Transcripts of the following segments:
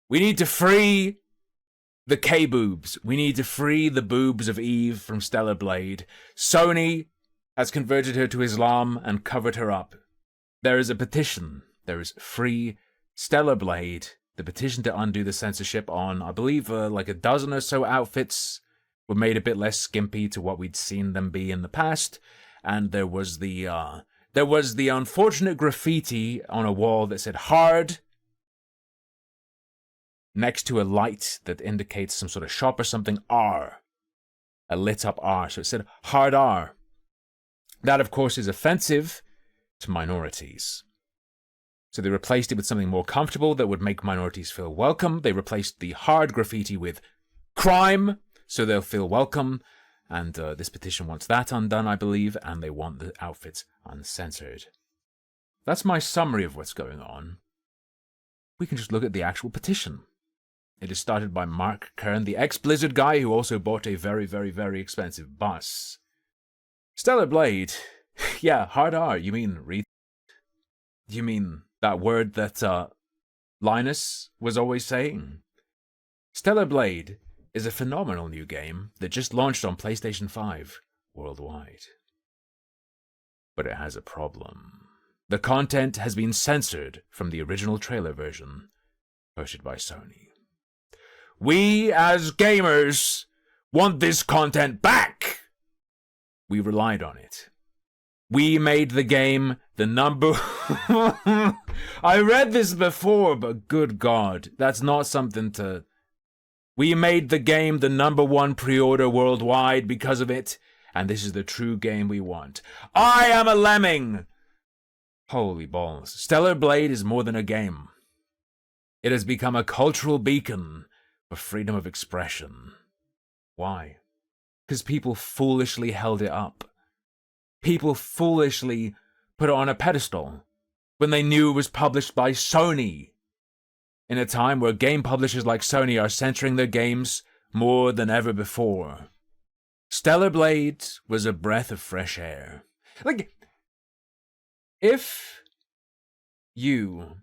We need to free the K-boobs. We need to free the boobs of Eve from Stellar Blade. Sony has converted her to Islam and covered her up. There is a petition. There is Free Stellar Blade. The petition to undo the censorship on, I believe, like a dozen or so outfits were made a bit less skimpy to what we'd seen them be in the past. And there was the unfortunate graffiti on a wall that said hard next to a light that indicates some sort of shop or something, R. A lit up R. So it said hard R. That, of course, is offensive to minorities. So they replaced it with something more comfortable that would make minorities feel welcome. They replaced the hard graffiti with crime, so they'll feel welcome. And this petition wants that undone, I believe, and they want the outfits uncensored. That's my summary of what's going on. We can just look at the actual petition. It is started by Mark Kern, the ex-Blizzard guy who also bought a very, very, very expensive bus. Stellar Blade. Yeah, hard R. You mean You mean that word that Linus was always saying? Stellar Blade is a phenomenal new game that just launched on PlayStation 5 worldwide. But it has a problem. The content has been censored from the original trailer version posted by Sony. We, as gamers, want this content back! We relied on it. We made the game the number... I read this before, but good God, that's not something to... We made the game the #1 pre-order worldwide because of it, and this is the true game we want. I am a lemming! Holy balls. Stellar Blade is more than a game. It has become a cultural beacon for freedom of expression. Why? Because people foolishly held it up. People foolishly put it on a pedestal when they knew it was published by Sony. In a time where game publishers like Sony are censoring their games more than ever before. Stellar Blade was a breath of fresh air. Like, if you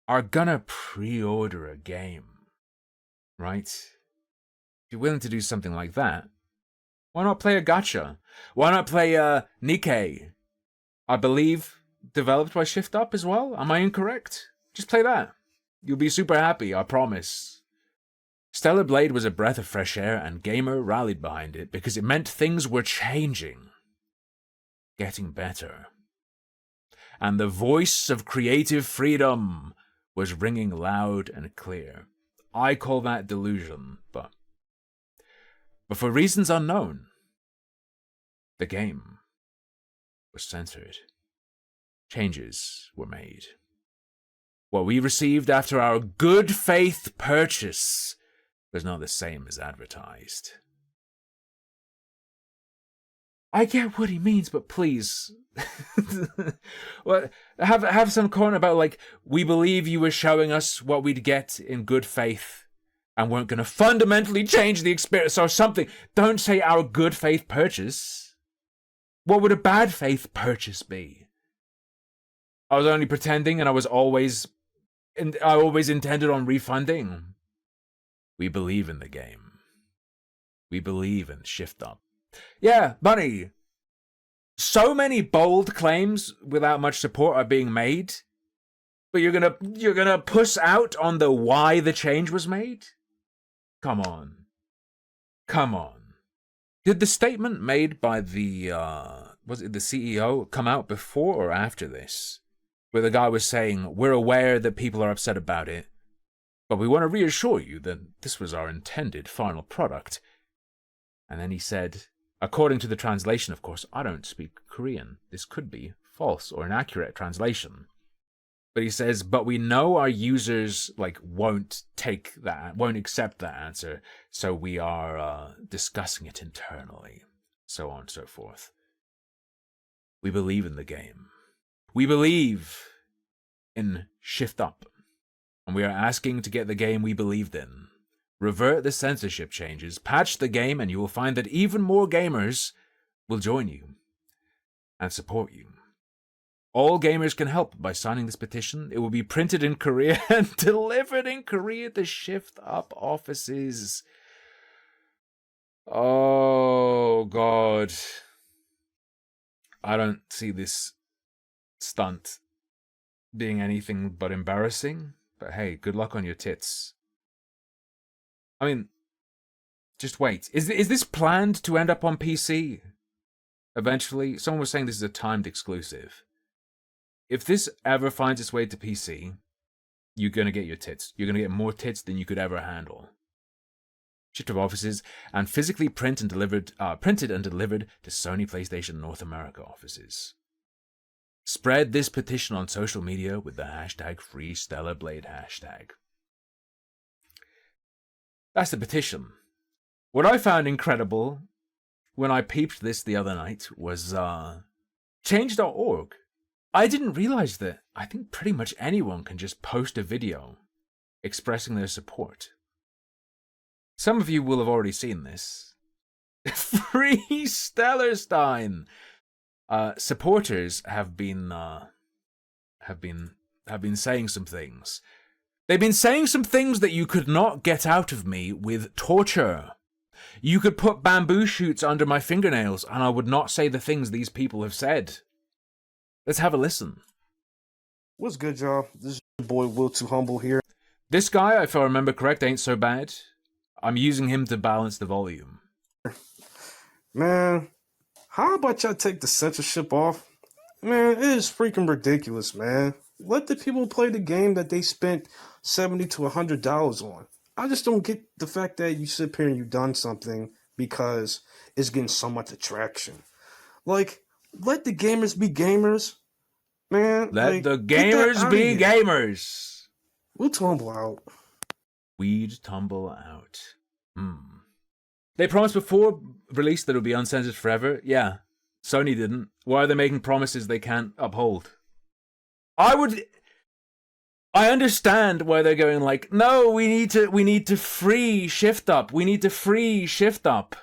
are gonna pre-order a game, right? If you're willing to do something like that, why not play a gacha? Why not play Nikkei? I believe developed by Shift Up as well? Am I incorrect? Just play that. You'll be super happy, I promise. Stellar Blade was a breath of fresh air, and Gamer rallied behind it because it meant things were changing. Getting better. And the voice of creative freedom was ringing loud and clear. I call that delusion, but for reasons unknown, the game was censored. Changes were made. What we received after our good faith purchase was not the same as advertised. I get what he means, but please, well, have some comment about, like, we believe you were showing us what we'd get in good faith and weren't going to fundamentally change the experience or something. Don't say our good faith purchase. What would a bad faith purchase be? I was only pretending and I always intended on refunding. We believe in the game. We believe in Shift Up. Yeah, Bunny. So many bold claims without much support are being made, but you're gonna puss out on the why the change was made? Come on. Come on. Did the statement made by the was it the CEO come out before or after this? Where the guy was saying, we're aware that people are upset about it, but we want to reassure you that this was our intended final product. And then he said, according to the translation, of course, I don't speak Korean. This could be false or inaccurate translation. But he says, but we know our users won't accept that answer, so we are discussing it internally, so on and so forth. We believe in the game. We believe in Shift Up, and we are asking to get the game we believed in. Revert the censorship changes, patch the game, and you will find that even more gamers will join you and support you. All gamers can help by signing this petition. It will be printed in Korea and delivered in Korea to Shift Up offices. Oh, God. I don't see this stunt being anything but embarrassing. But hey, good luck on your tits. I mean, just wait. Is this planned to end up on PC? Eventually? Someone was saying this is a timed exclusive. If this ever finds its way to PC, you're going to get your tits. You're going to get more tits than you could ever handle. Shift Up offices and physically printed and delivered to Sony PlayStation North America offices. Spread this petition on social media with the hashtag #FreeStellarBlade hashtag. That's the petition. What I found incredible when I peeped this the other night was change.org. I didn't realize that I think pretty much anyone can just post a video expressing their support. Some of you will have already seen this. Free Stellarstein! Supporters have been saying some things. They've been saying some things that you could not get out of me with torture. You could put bamboo shoots under my fingernails and I would not say the things these people have said. Let's have a listen. What's good, y'all? This is your boy Will Too Humble here. This guy, if I remember correct, ain't so bad. I'm using him to balance the volume. Man, how about y'all take the censorship off? Man, it is freaking ridiculous, man. Let the people play the game that they spent $70 to $100 on. I just don't get the fact that you sit here and you've done something because it's getting so much attraction. Like, let the gamers be gamers, man. Let the gamers be gamers. We'll tumble out. We'd tumble out. They promised before release that it would be uncensored forever. Yeah, Sony didn't. Why are they making promises they can't uphold? I understand why they're going like, no, we need to free Shift Up. We need to free Shift Up.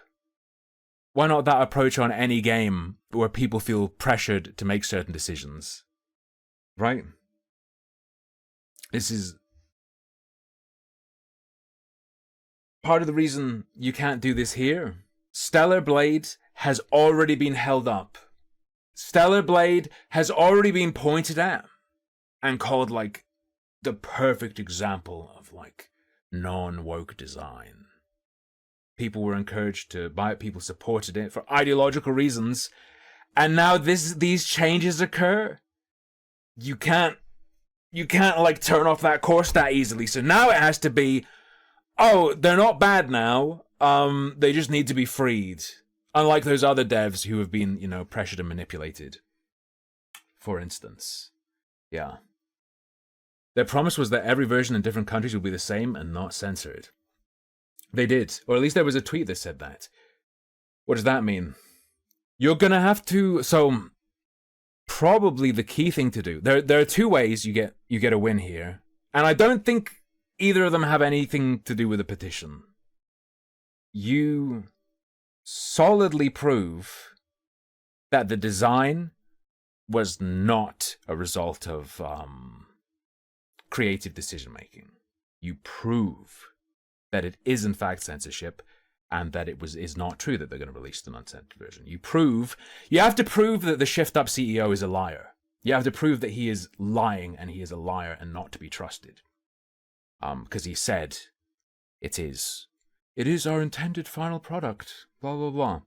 Why not that approach on any game where people feel pressured to make certain decisions? Right? This is part of the reason you can't do this here. Stellar Blade has already been held up. Stellar Blade has already been pointed at and called like the perfect example of like non-woke design. People were encouraged to buy it. People supported it for ideological reasons. And now these changes occur. You can't like turn off that course that easily. So now it has to be, oh, they're not bad now. They just need to be freed. Unlike those other devs who have been, pressured and manipulated. For instance. Yeah. Their promise was that every version in different countries would be the same and not censored. They did. Or at least there was a tweet that said that. What does that mean? You're gonna have to... So, probably the key thing to do... There are two ways you get a win here. And I don't think either of them have anything to do with the petition. You solidly prove that the design was not a result of creative decision-making. You prove that it is in fact censorship, and that is not true that they're going to release an uncensored version. You have to prove that the Shift Up CEO is a liar. You have to prove that he is lying, and he is a liar and not to be trusted. Because he said, it is our intended final product, blah, blah, blah.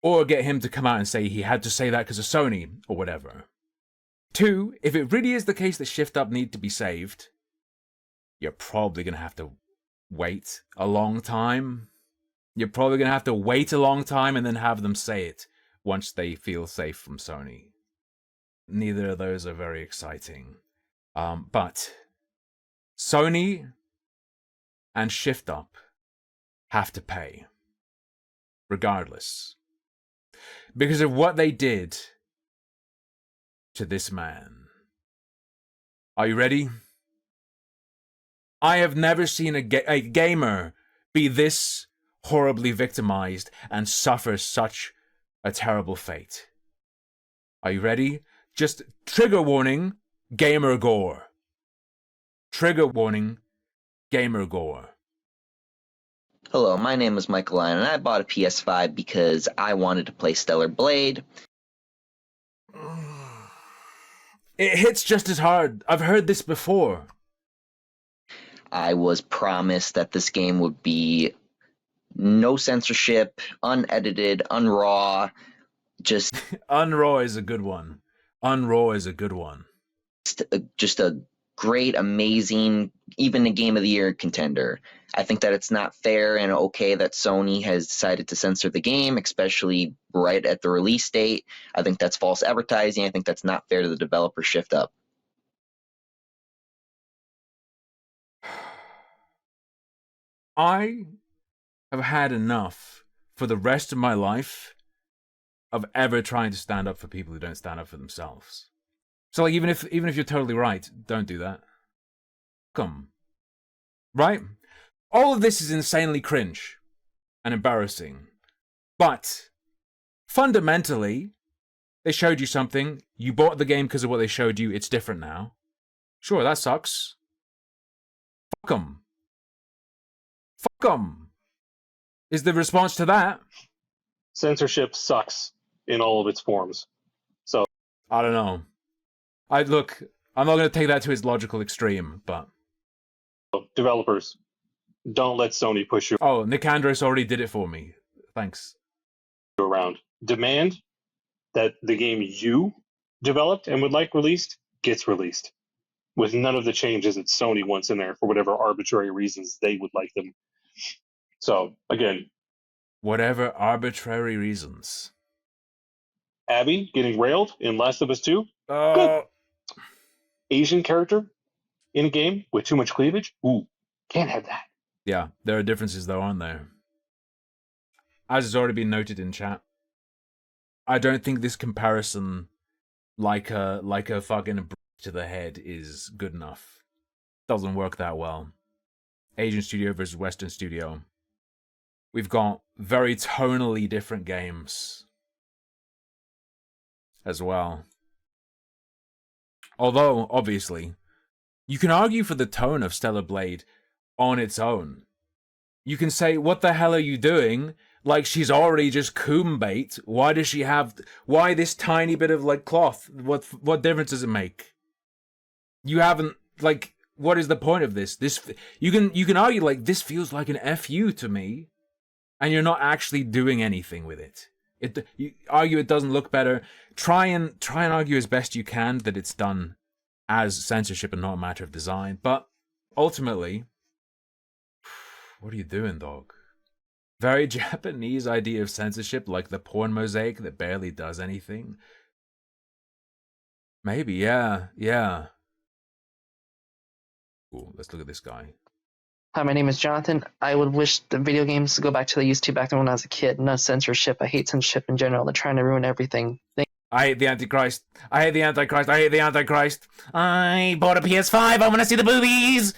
Or get him to come out and say he had to say that because of Sony, or whatever. 2, if it really is the case that Shift Up need to be saved, you're probably going to have to wait a long time. You're probably going to have to wait a long time and then have them say it once they feel safe from Sony. Neither of those are very exciting. But Sony and Shift Up have to pay. Regardless. Because of what they did to this man. Are you ready? I have never seen a gamer be this horribly victimized and suffer such a terrible fate. Are you ready? Just trigger warning, gamer gore. Trigger warning, gamer gore. Hello, my name is Michael Lyon, and I bought a PS5 because I wanted to play Stellar Blade. It hits just as hard. I've heard this before. I was promised that this game would be no censorship, unedited, unraw, just Unraw is a good one. Unraw is a good one. just a great, amazing, even a Game of the Year contender. I think that it's not fair and okay that Sony has decided to censor the game, especially right at the release date. I think that's false advertising. I think that's not fair to the developer Shift Up. I have had enough for the rest of my life of ever trying to stand up for people who don't stand up for themselves. So like even if you're totally right, don't do that. Come. Right? All of this is insanely cringe and embarrassing. But fundamentally, they showed you something. You bought the game because of what they showed you. It's different now. Sure, that sucks. Fuck 'em. Fuck 'em. Is the response to that? Censorship sucks in all of its forms. So I don't know. I'm not going to take that to its logical extreme, but... developers, don't let Sony push you Oh, Nick Andros already did it for me. Thanks. around. Demand that the game you developed and would like released gets released, with none of the changes that Sony wants in there for whatever arbitrary reasons they would like them. So, again, Whatever arbitrary reasons. Abby getting railed in Last of Us 2, Oh, Asian character in a game with too much cleavage, ooh, can't have that. yeah, there are differences though, aren't there? As has already been noted in chat, I don't think this comparison, like a fucking brick to the head, is good enough. Doesn't work that well. Asian studio versus Western studio. We've got very tonally different games as well. Although, obviously, you can argue for the tone of Stellar Blade on its own. You can say, what the hell are you doing? Like, she's already just coom bait. Why this tiny bit of, like, cloth? What difference does it make? You haven't, like, what is the point of this? You can argue, like, this feels like an FU to me, and you're not actually doing anything with it. You argue it doesn't look better. Try and argue as best you can that it's done as censorship and not a matter of design. But ultimately, what are you doing, dog? Very Japanese idea of censorship, like the porn mosaic that barely does anything. Maybe, yeah. Cool, let's look at this guy. Hi, my name is Jonathan. I would wish the video games to go back to the used to back when I was a kid. No censorship. I hate censorship in general. They're trying to ruin everything. I hate the Antichrist. I hate the Antichrist. I hate the Antichrist. I bought a PS5. I want to see the boobies.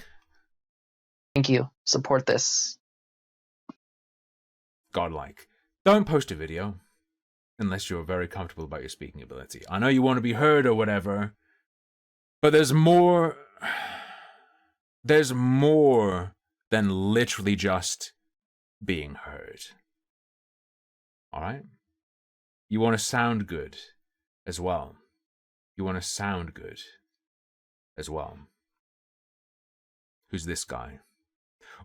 Thank you. Support this. Godlike. Don't post a video unless you're very comfortable about your speaking ability. I know you want to be heard or whatever, but there's more. There's more than literally just being heard. Alright? You want to sound good as well. You want to sound good as well. Who's this guy?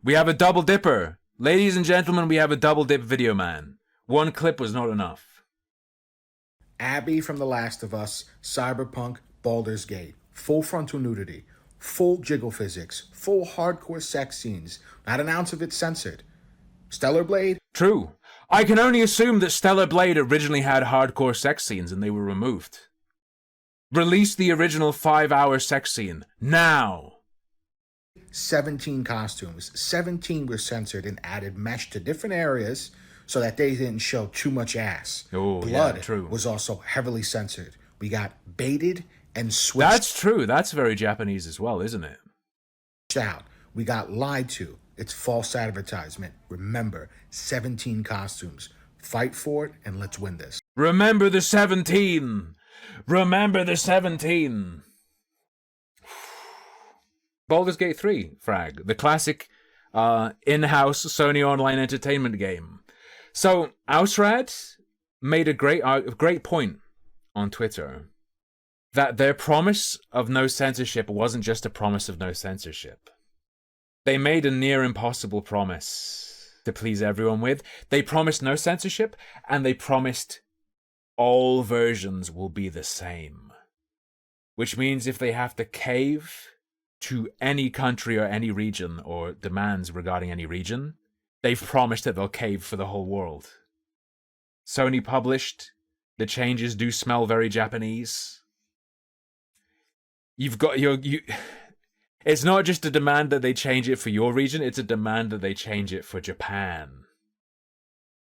We have a double dipper! Ladies and gentlemen, we have a double dip video man. One clip was not enough. Abby from The Last of Us, Cyberpunk, Baldur's Gate, full frontal nudity, full jiggle physics, full hardcore sex scenes, not an ounce of it censored. Stellar Blade? True. I can only assume that Stellar Blade originally had hardcore sex scenes and they were removed. Release the original 5-hour sex scene. Now! 17 costumes. 17 were censored and added mesh to different areas so that they didn't show too much ass. Oh, Blood yeah, true. was also heavily censored. We got baited and switched That's true. That's very Japanese as well, isn't it? out. We got lied to. It's false advertisement. Remember, 17 costumes. Fight for it and let's win this. Remember the 17! Remember the 17. Baldur's Gate 3, frag. The classic in-house Sony Online Entertainment game. So, Ausrad made a great point on Twitter that their promise of no censorship wasn't just a promise of no censorship. They made a near impossible promise to please everyone with. They promised no censorship, and they promised all versions will be the same. Which means if they have to cave to any country or any region, or demands regarding any region, they've promised that they'll cave for the whole world. Sony published, the changes do smell very Japanese. You've got it's not just a demand that they change it for your region, it's a demand that they change it for Japan.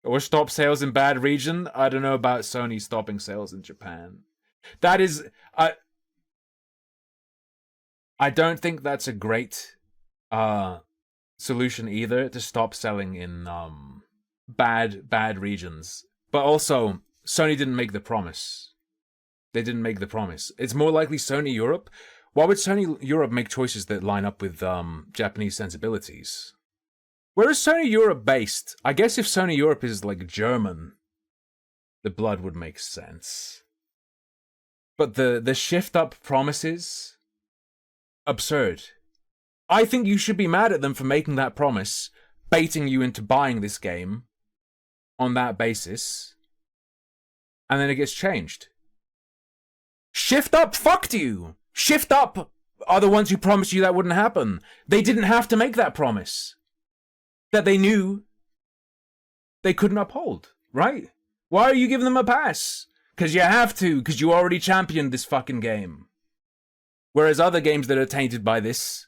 Or stop sales in bad region? I don't know about Sony stopping sales in Japan. That is... I don't think that's a great solution either, to stop selling in bad regions. But also, Sony didn't make the promise. They didn't make the promise. It's more likely Sony Europe. Why would Sony Europe make choices that line up with Japanese sensibilities? Where is Sony Europe based? I guess if Sony Europe is like German, the blood would make sense. But the shift up promises, absurd. I think you should be mad at them for making that promise, baiting you into buying this game on that basis, and then it gets changed. Shift Up fucked you! Shift Up are the ones who promised you that wouldn't happen. They didn't have to make that promise that they knew they couldn't uphold, right? Why are you giving them a pass? Because you have to, because you already championed this fucking game. Whereas other games that are tainted by this,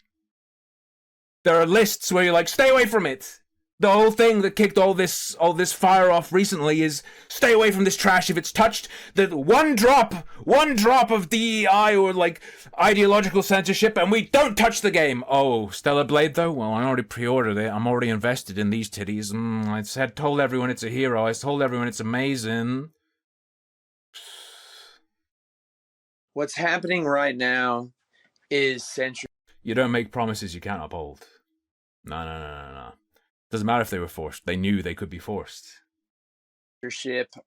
there are lists where you're like, stay away from it. The whole thing that kicked all this fire off recently is stay away from this trash. If it's touched the one drop of DEI or like ideological censorship, and we don't touch the game. Oh, Stellar Blade though? Well, I already pre-ordered it. I'm already invested in these titties. I told everyone it's a hero. I told everyone it's amazing. What's happening right now is censorship. You don't make promises you can't uphold. No. Doesn't matter if they were forced. They knew they could be forced.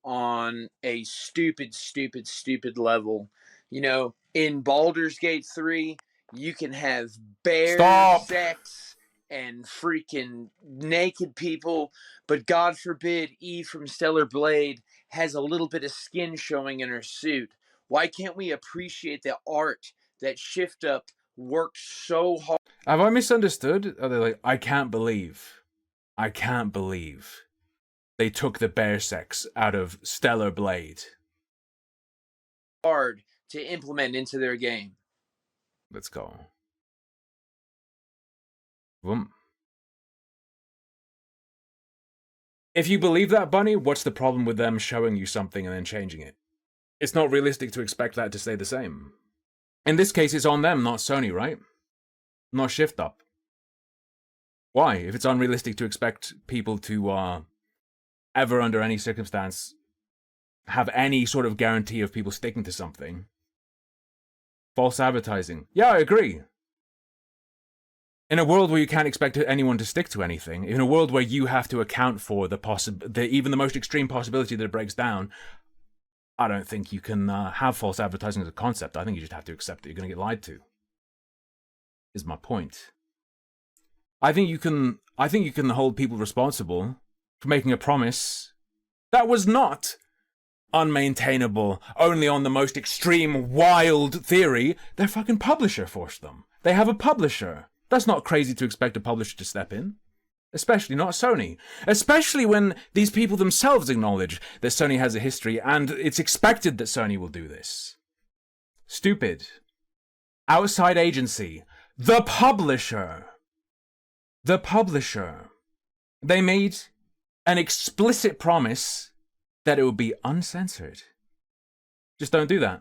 On a stupid level. You know, in Baldur's Gate 3, you can have bear sex and freaking naked people, but God forbid Eve from Stellar Blade has a little bit of skin showing in her suit. Why can't we appreciate the art that Shift Up worked so hard? Have I misunderstood? Are they like, I can't believe they took the bear sex out of Stellar Blade. Hard to implement into their game. Let's go. Boom. If you believe that, Bunny, what's the problem with them showing you something and then changing it? It's not realistic to expect that to stay the same. In this case, it's on them, not Sony, right? Not Shift Up. Why? If it's unrealistic to expect people to ever, under any circumstance, have any sort of guarantee of people sticking to something. False advertising. Yeah, I agree. In a world where you can't expect anyone to stick to anything, in a world where you have to account for even the most extreme possibility that it breaks down, I don't think you can have false advertising as a concept. I think you just have to accept that you're going to get lied to. Is my point. I think you can hold people responsible for making a promise that was not unmaintainable only on the most extreme, wild theory. Their fucking publisher forced them. They have a publisher. That's not crazy to expect a publisher to step in. Especially not Sony. Especially when these people themselves acknowledge that Sony has a history and it's expected that Sony will do this. Stupid. Outside agency. The publisher. The publisher. They made an explicit promise that it would be uncensored. Just don't do that.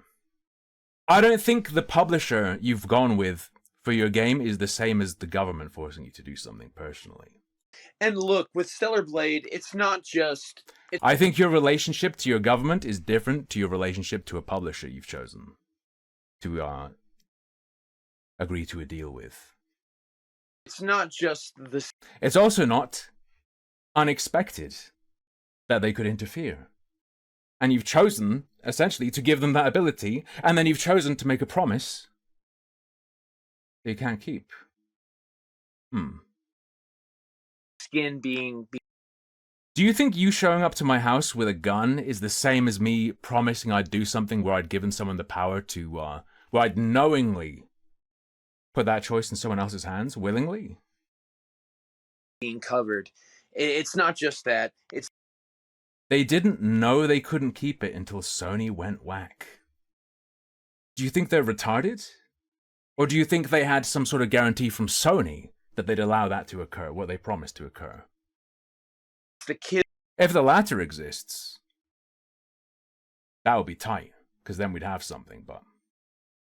I don't think the publisher you've gone with for your game is the same as the government forcing you to do something personally. And look, with Stellar Blade, it's not just. I think your relationship to your government is different to your relationship to a publisher you've chosen to agree to a deal with. It's not just the. It's also not unexpected that they could interfere. And you've chosen, essentially, to give them that ability, and then you've chosen to make a promise that you can't keep. Skin being. Do you think you showing up to my house with a gun is the same as me promising I'd do something where I'd given someone the power to, where I'd knowingly put that choice in someone else's hands, willingly? Being covered. It's not just that. It's. They didn't know they couldn't keep it until Sony went whack. Do you think they're retarded? Or do you think they had some sort of guarantee from Sony that they'd allow that to occur, what they promised to occur? The kid. If the latter exists, that would be tight, because then we'd have something, but...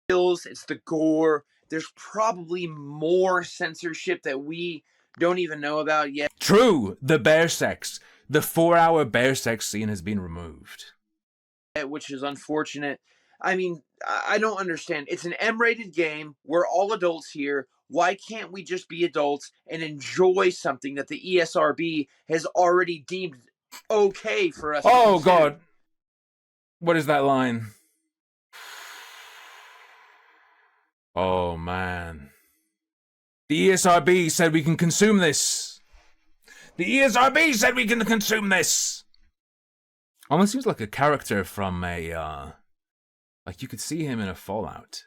Kills, it's the gore. There's probably more censorship that we don't even know about yet. True! The bear sex. The 4-hour bear sex scene has been removed. Which is unfortunate. I mean, I don't understand. It's an M-rated game. We're all adults here. Why can't we just be adults and enjoy something that the ESRB has already deemed okay for us? Oh, God. What is that line? Oh, man. The ESRB said we can consume this. The ESRB said we can consume this. Almost seems like a character from a, like you could see him in a Fallout.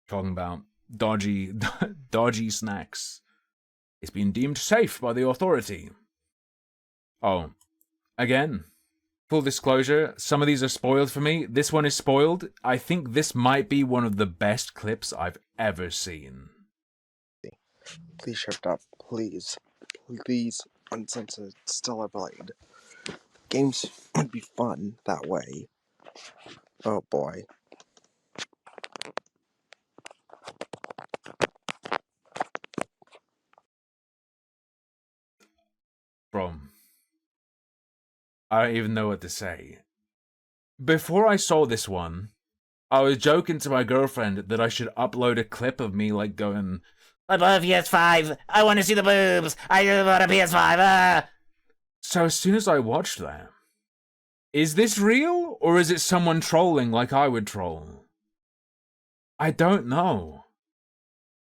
Talking about dodgy snacks. It's been deemed safe by the authority. Oh, again, full disclosure, some of these are spoiled for me. This one is spoiled. I think this might be one of the best clips I've ever seen. Please shift up, please. Please, uncensored Stellar Blade. Games would be fun that way. Oh boy. Bro, I don't even know what to say. Before I saw this one, I was joking to my girlfriend that I should upload a clip of me like going, I love PS5, I want to see the boobs, I want a PS5, So as soon as I watched that, is this real, or is it someone trolling like I would troll? I don't know.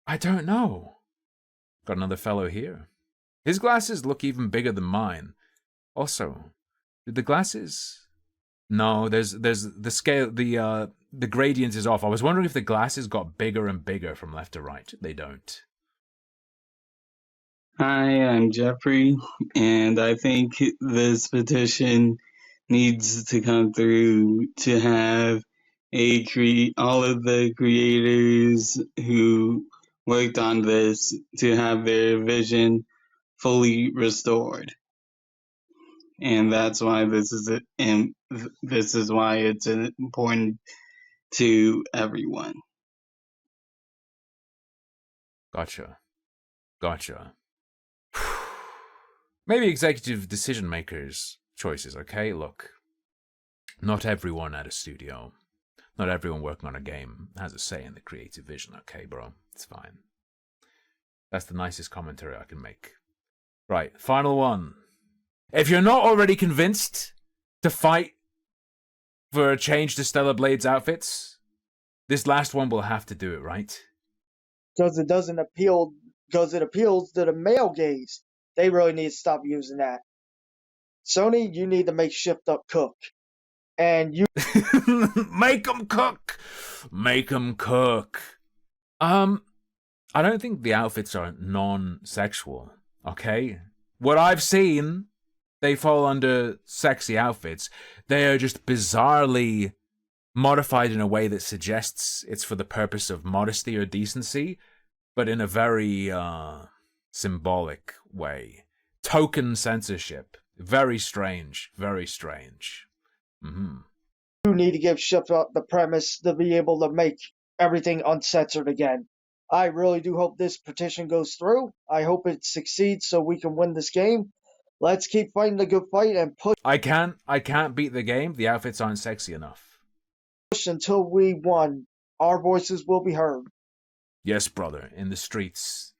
Got another fellow here. His glasses look even bigger than mine. Also, did the glasses... No, there's the scale, the gradient is off. I was wondering if the glasses got bigger and bigger from left to right. They don't. Hi, I'm Jeffrey, and I think this petition needs to come through to have all of the creators who worked on this to have their vision fully restored. And that's why this is why it's important to everyone. Gotcha. Maybe executive decision makers' choices, okay? Look, not everyone at a studio, not everyone working on a game has a say in the creative vision, okay, bro? It's fine. That's the nicest commentary I can make. Right, final one. If you're not already convinced to fight for a change to Stellar Blade's outfits, this last one will have to do it, right? Because it doesn't appeal, because it appeals to the male gaze. They really need to stop using that. Sony, you need to make Shift Up cook. And you... Make 'em cook! Make 'em cook. I don't think the outfits are non-sexual, okay? What I've seen, they fall under sexy outfits. They are just bizarrely modified in a way that suggests it's for the purpose of modesty or decency, but in a very, symbolic way. Token censorship. Very strange. Very strange. Mm-hmm. You need to give Shift Up the premise to be able to make everything uncensored again. I really do hope this petition goes through. I hope it succeeds so we can win this game. Let's keep fighting the good fight and push I can't beat the game. The outfits aren't sexy enough. until we won. Our voices will be heard. Yes, brother, in the streets.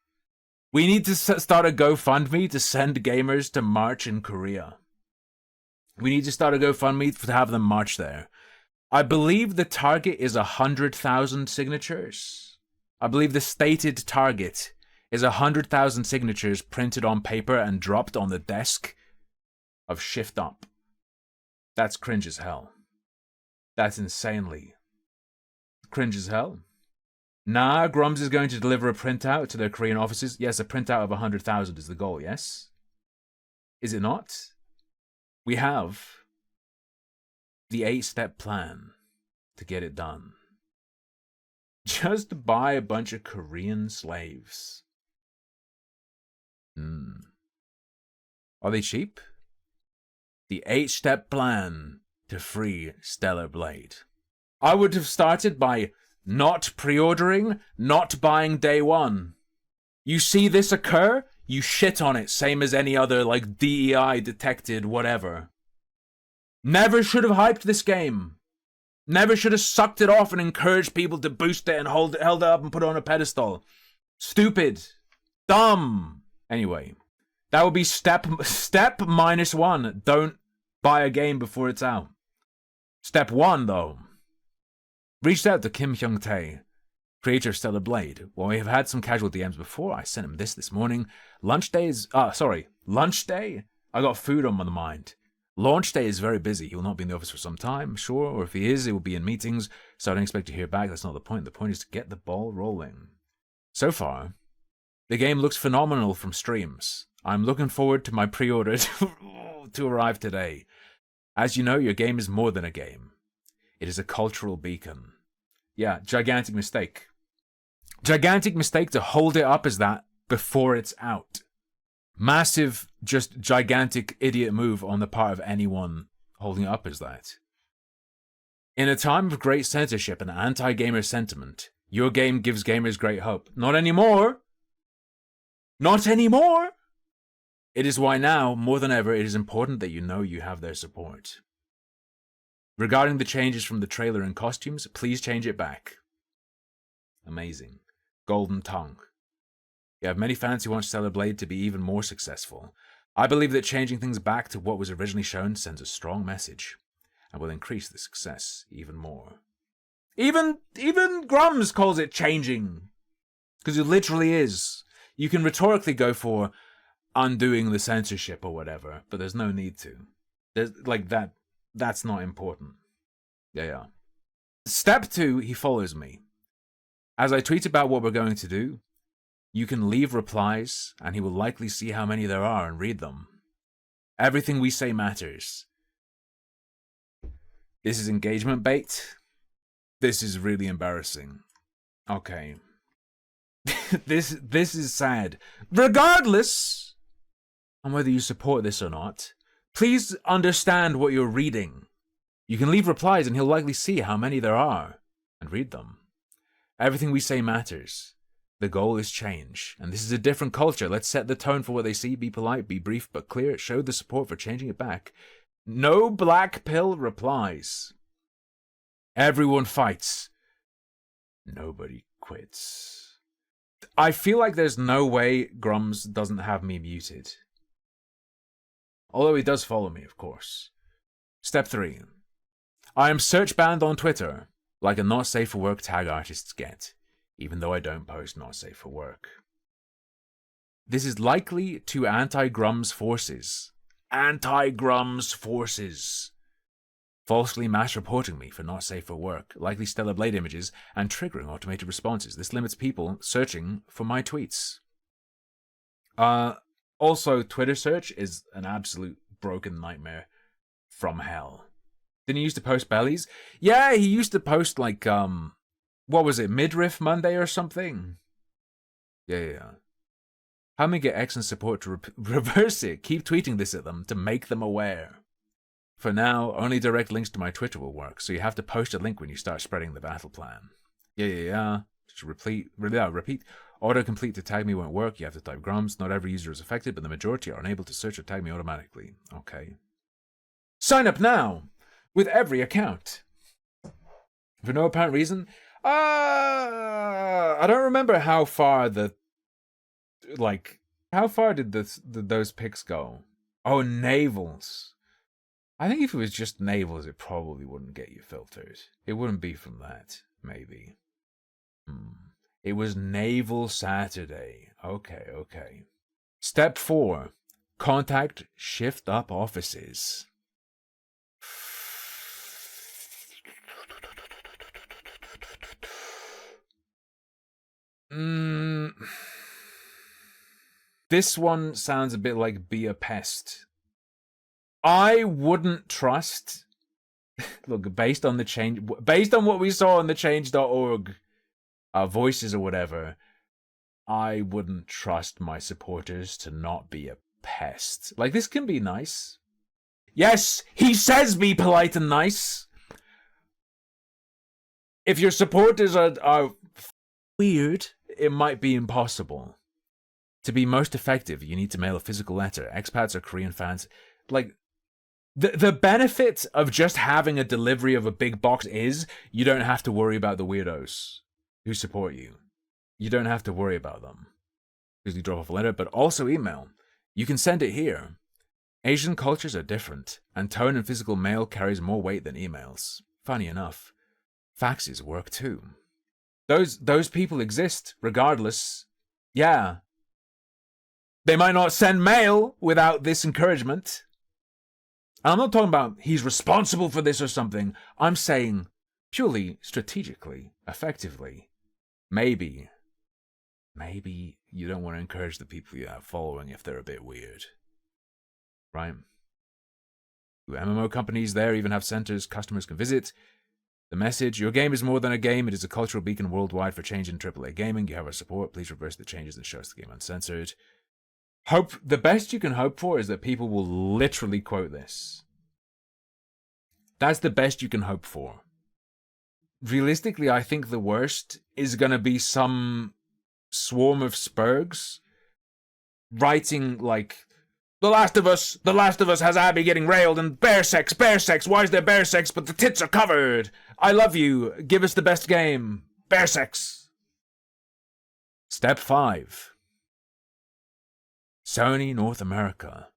We need to start a GoFundMe to send gamers to march in Korea. We need to start a GoFundMe to have them march there. I believe the target is 100,000 signatures. I believe the stated target is 100,000 signatures printed on paper and dropped on the desk of Shift Up. That's cringe as hell. That's insanely cringe as hell. Nah, Grums is going to deliver a printout to their Korean offices. Yes, a printout of 100,000 is the goal, yes? Is it not? We have the 8-step plan to get it done. Just buy a bunch of Korean slaves. Are they cheap? The 8-step plan to free Stellar Blade. I would have started by not pre-ordering, not buying day one. You see this occur, you shit on it, same as any other, like, DEI detected whatever. Never should have hyped this game. Never should have sucked it off and encouraged people to boost it and held it up and put it on a pedestal. Stupid. Dumb. Anyway, that would be step -1. Don't buy a game before it's out. Step 1, though. Reached out to Kim Hyung-tae, creator of Stellar Blade. Well, we have had some casual DMs before. I sent him this morning. Lunch day? I got food on my mind. Launch day is very busy. He will not be in the office for some time, sure, or if he is, it will be in meetings, so I don't expect to hear back. That's not the point. The point is to get the ball rolling. So far, the game looks phenomenal from streams. I'm looking forward to my pre-order to arrive today. As you know, your game is more than a game. It is a cultural beacon. Yeah, gigantic mistake. Gigantic mistake to hold it up as that before it's out. Massive, just gigantic idiot move on the part of anyone holding it up as that. In a time of great censorship and anti-gamer sentiment, your game gives gamers great hope. Not anymore! Not anymore! It is why now, more than ever, it is important that you know you have their support. Regarding the changes from the trailer and costumes, please change it back. Amazing. Golden tongue. You have many fans who want Stellar Blade to be even more successful. I believe that changing things back to what was originally shown sends a strong message, and will increase the success even more. Even Grums calls it changing, because it literally is. You can rhetorically go for undoing the censorship or whatever, but there's no need to. That's not important. Yeah. Step 2, he follows me. As I tweet about what we're going to do, you can leave replies, and he will likely see how many there are and read them. Everything we say matters. This is engagement bait. This is really embarrassing. Okay. This is sad. Regardless on whether you support this or not, please understand what you're reading. You can leave replies and he'll likely see how many there are and read them. Everything we say matters. The goal is change, and this is a different culture. Let's set the tone for what they see, be polite, be brief but clear, show the support for changing it back. No black pill replies. Everyone fights. Nobody quits. I feel like there's no way Grums doesn't have me muted. Although he does follow me, of course. Step 3. I am search banned on Twitter, like a not safe for work tag artists get, even though I don't post not safe for work. This is likely to anti-Grums forces. Anti-Grums forces. Falsely mass reporting me for not safe for work, likely Stellar Blade images, and triggering automated responses. This limits people searching for my tweets. Also, Twitter search is an absolute broken nightmare from hell. Didn't he used to post bellies? Yeah, he used to post like, what was it, Midriff Monday or something? Yeah. How me get excellent support to reverse it? Keep tweeting this at them to make them aware. For now, only direct links to my Twitter will work, so you have to post a link when you start spreading the battle plan. Yeah. Just repeat autocomplete to tag me won't work. You have to type grums. Not every user is affected, but the majority are unable to search or tag me automatically. Okay. Sign up now with every account. For no apparent reason. I don't remember how far how far did those picks go? Oh, navels. I think if it was just navels, it probably wouldn't get you filtered. It wouldn't be from that, maybe. It was Naval Saturday. Okay. Step 4. Contact Shift Up offices. This one sounds a bit like Be a Pest. I wouldn't trust... Look, based on what we saw on the change.org voices or whatever, I wouldn't trust my supporters to not be a pest. Like, this can be nice. Yes, he says be polite and nice. If your supporters are weird, it might be impossible. To be most effective, you need to mail a physical letter. Expats or Korean fans, like, the benefit of just having a delivery of a big box is you don't have to worry about the weirdos who support you. You don't have to worry about them because you drop off a letter, but also email. You can send it here. Asian cultures are different, and tone and physical mail carries more weight than emails. Funny enough, faxes work too. Those people exist regardless. Yeah. They might not send mail without this encouragement. I'm not talking about he's responsible for this or something. I'm saying purely strategically, effectively. Maybe you don't want to encourage the people you have following if they're a bit weird. Right? MMO companies there even have centers customers can visit. The message, your game is more than a game. It is a cultural beacon worldwide for change in AAA gaming. You have our support. Please reverse the changes and show us the game uncensored. The best you can hope for is that people will literally quote this. That's the best you can hope for. Realistically, I think the worst is going to be some swarm of spurgs writing like, The Last of Us has Abby getting railed and bear sex, why is there bear sex but the tits are covered? I love you, give us the best game, bear sex. Step 5. Sony North America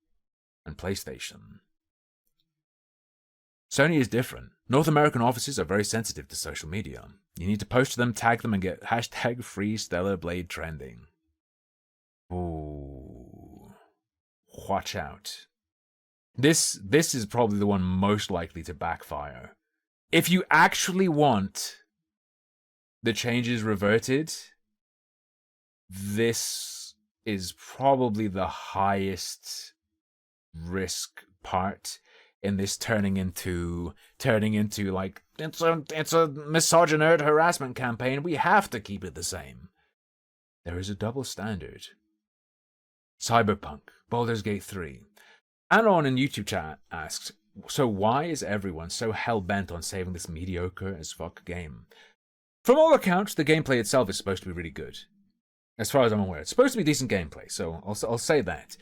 and PlayStation. Sony is different. North American offices are very sensitive to social media. You need to post to them, tag them, and get hashtag free Stellar Blade trending. Ooh. Watch out. This is probably the one most likely to backfire. If you actually want the changes reverted, this is probably the highest risk part in this turning into like it's a misogynist harassment campaign. We have to keep it the same. There is a double standard. Cyberpunk, Baldur's Gate 3. Anon in YouTube chat asks, so why is everyone so hell-bent on saving this mediocre as fuck game? From all accounts, the gameplay itself is supposed to be really good. As far as I'm aware, it's supposed to be decent gameplay, so I'll say that.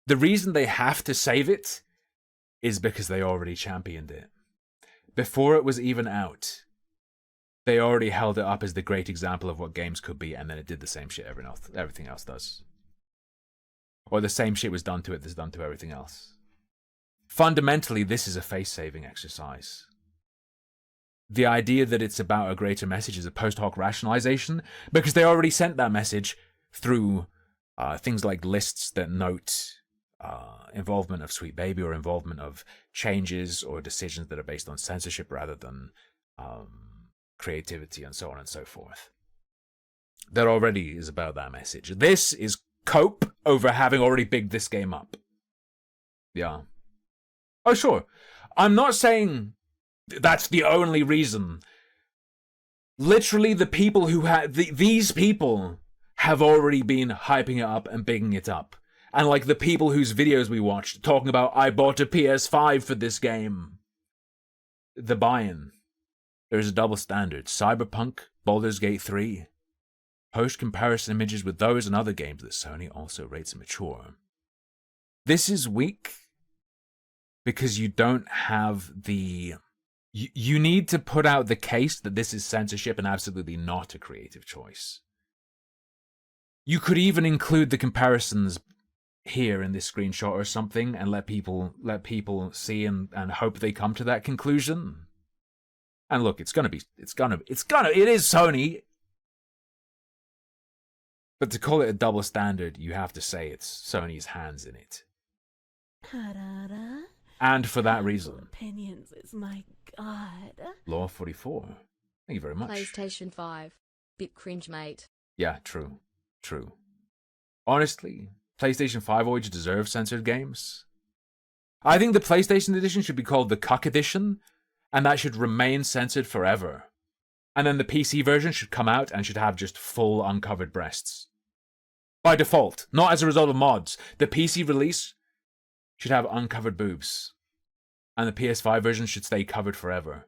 The reason they have to save it is because they already championed it. Before it was even out, they already held it up as the great example of what games could be, and then it did the same shit everything else does. Or the same shit was done to it that's done to everything else. Fundamentally, this is a face-saving exercise. The idea that it's about a greater message is a post hoc rationalization, because they already sent that message through things like lists that note involvement of Sweet Baby or involvement of changes or decisions that are based on censorship rather than creativity and so on and so forth. That already is about that message. This is cope over having already bigged this game up. Yeah. Oh, sure. I'm not saying that's the only reason. Literally, the people who these people have already been hyping it up and bigging it up. And like the people whose videos we watched talking about, I bought a PS5 for this game. The buy-in. There's a double standard. Cyberpunk, Baldur's Gate 3. Post comparison images with those and other games that Sony also rates mature. This is weak because you don't have the... You need to put out the case that this is censorship and absolutely not a creative choice. You could even include the comparisons here in this screenshot or something and let people see and hope they come to that conclusion. And look, it is Sony. But to call it a double standard, you have to say it's Sony's hands in it. And for that reason. Opinions is my god. Law 44. Thank you very much. PlayStation 5. Bit cringe, mate. Yeah, true. Honestly, PlayStation 5 always deserves censored games. I think the PlayStation edition should be called the Cucked edition, and that should remain censored forever. And then the PC version should come out and should have just full uncovered breasts. By default, not as a result of mods. The PC release should have uncovered boobs. And the PS5 version should stay covered forever.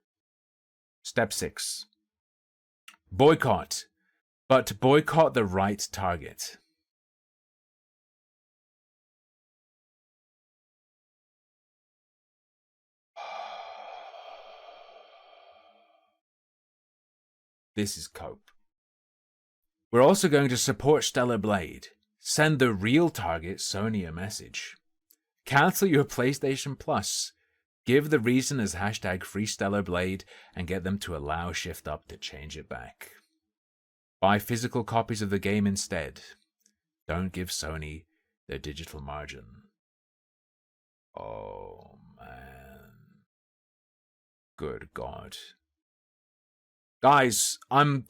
Step 6. Boycott. But boycott the right target. This is cope. We're also going to support Stellar Blade. Send the real target Sony a message. Cancel your PlayStation Plus. Give the reason as hashtag #FreeStellarBlade and get them to allow Shift Up to change it back. Buy physical copies of the game instead. Don't give Sony their digital margin. Oh man. Good God. Guys, I'm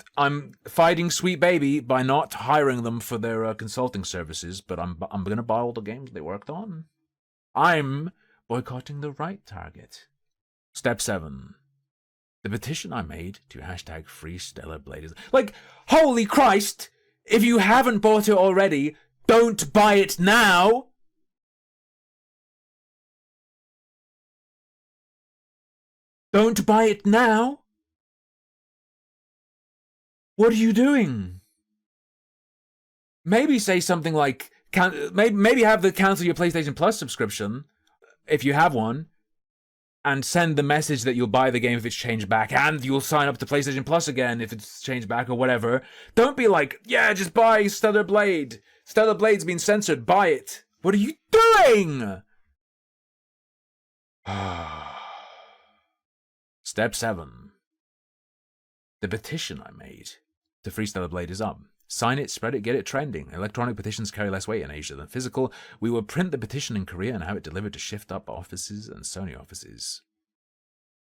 fighting Sweet Baby by not hiring them for their consulting services, but I'm gonna buy all the games they worked on. I'm boycotting the right target. Step 7. The petition I made to hashtag #FreeStellarBlade is like, holy Christ! If you haven't bought it already, don't buy it now! Don't buy it now! What are you doing? Maybe say something like, maybe have the cancel your PlayStation Plus subscription, if you have one, and send the message that you'll buy the game if it's changed back, and you'll sign up to PlayStation Plus again if it's changed back or whatever. Don't be like, yeah, just buy Stellar Blade. Stellar Blade's been censored, buy it. What are you doing? Step 7. The petition I made to Free Stellar Blade is up. Sign it, spread it, get it trending. Electronic petitions carry less weight in Asia than physical. We will print the petition in Korea and have it delivered to Shift Up offices and Sony offices.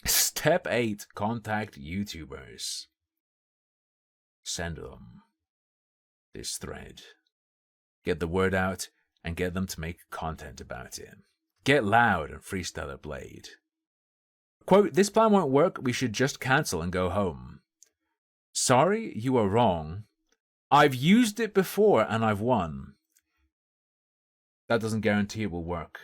Step 8. Contact YouTubers. Send them this thread. Get the word out and get them to make content about it. Get loud and Free Stellar Blade. Quote, this plan won't work, we should just cancel and go home. Sorry, you are wrong. I've used it before and I've won. That doesn't guarantee it will work.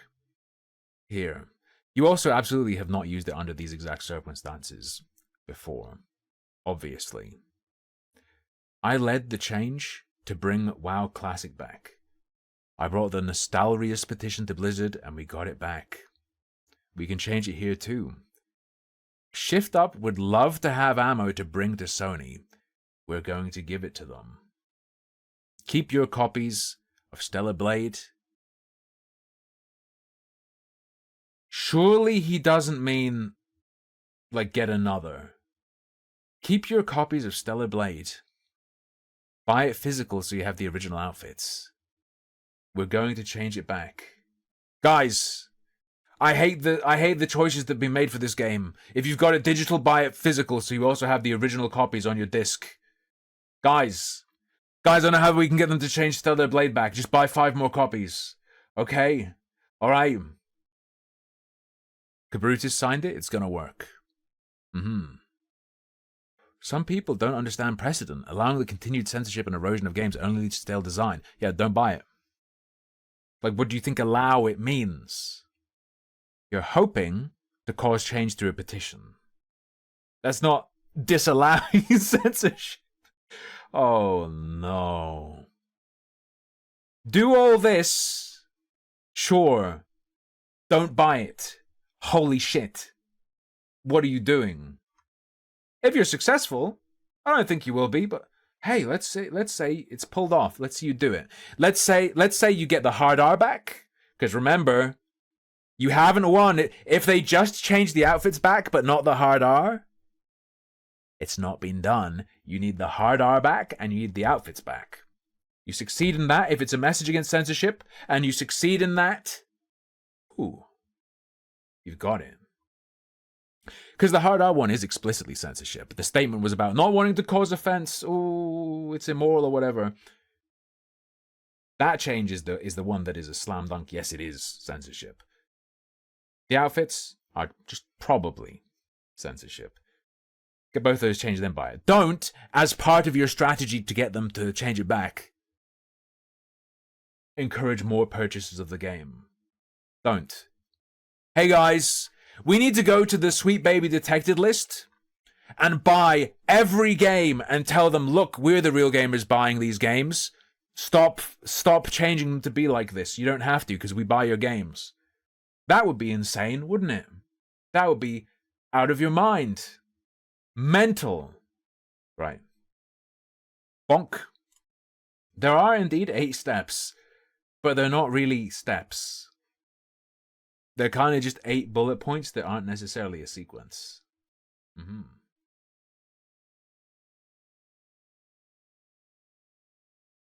Here. You also absolutely have not used it under these exact circumstances before. Obviously. I led the change to bring WoW Classic back. I brought the Nostalrius petition to Blizzard and we got it back. We can change it here too. Shift Up would love to have ammo to bring to Sony. We're going to give it to them. Keep your copies of Stellar Blade. Surely he doesn't mean, like, get another. Keep your copies of Stellar Blade. Buy it physical so you have the original outfits. We're going to change it back. Guys, I hate the choices that have been made for this game. If you've got it digital, buy it physical so you also have the original copies on your disc. Guys, I don't know how we can get them to change Stellar Blade back. Just buy 5 more copies. Okay? Alright. Cabrutus signed it, it's gonna work. Some people don't understand precedent. Allowing the continued censorship and erosion of games only leads to stale design. Yeah, don't buy it. Like, what do you think allow it means? You're hoping to cause change through a petition. That's not disallowing censorship. Oh no. Do all this. Sure. Don't buy it. Holy shit. What are you doing? If you're successful, I don't think you will be, but hey, let's say it's pulled off. Let's see you do it. Let's say you get the hard R back. Because remember, you haven't won it. If they just change the outfits back, but not the hard R, it's not been done. You need the hard R back, and you need the outfits back. You succeed in that if it's a message against censorship, and you succeed in that, ooh, you've got it. Because the hard R one is explicitly censorship. The statement was about not wanting to cause offense, oh, it's immoral or whatever. That change is the one that is a slam dunk, yes, it is censorship. The outfits are just probably censorship. Get both those changed, then buy it. Don't, as part of your strategy to get them to change it back, encourage more purchases of the game. Don't. Hey guys, we need to go to the Sweet Baby Detected list and buy every game and tell them, look, we're the real gamers buying these games. Stop changing them to be like this. You don't have to because we buy your games. That would be insane, wouldn't it? That would be out of your mind. Mental. Right. Bonk. There are indeed 8 steps, but they're not really steps. They're kind of just 8 bullet points that aren't necessarily a sequence. Mm-hmm.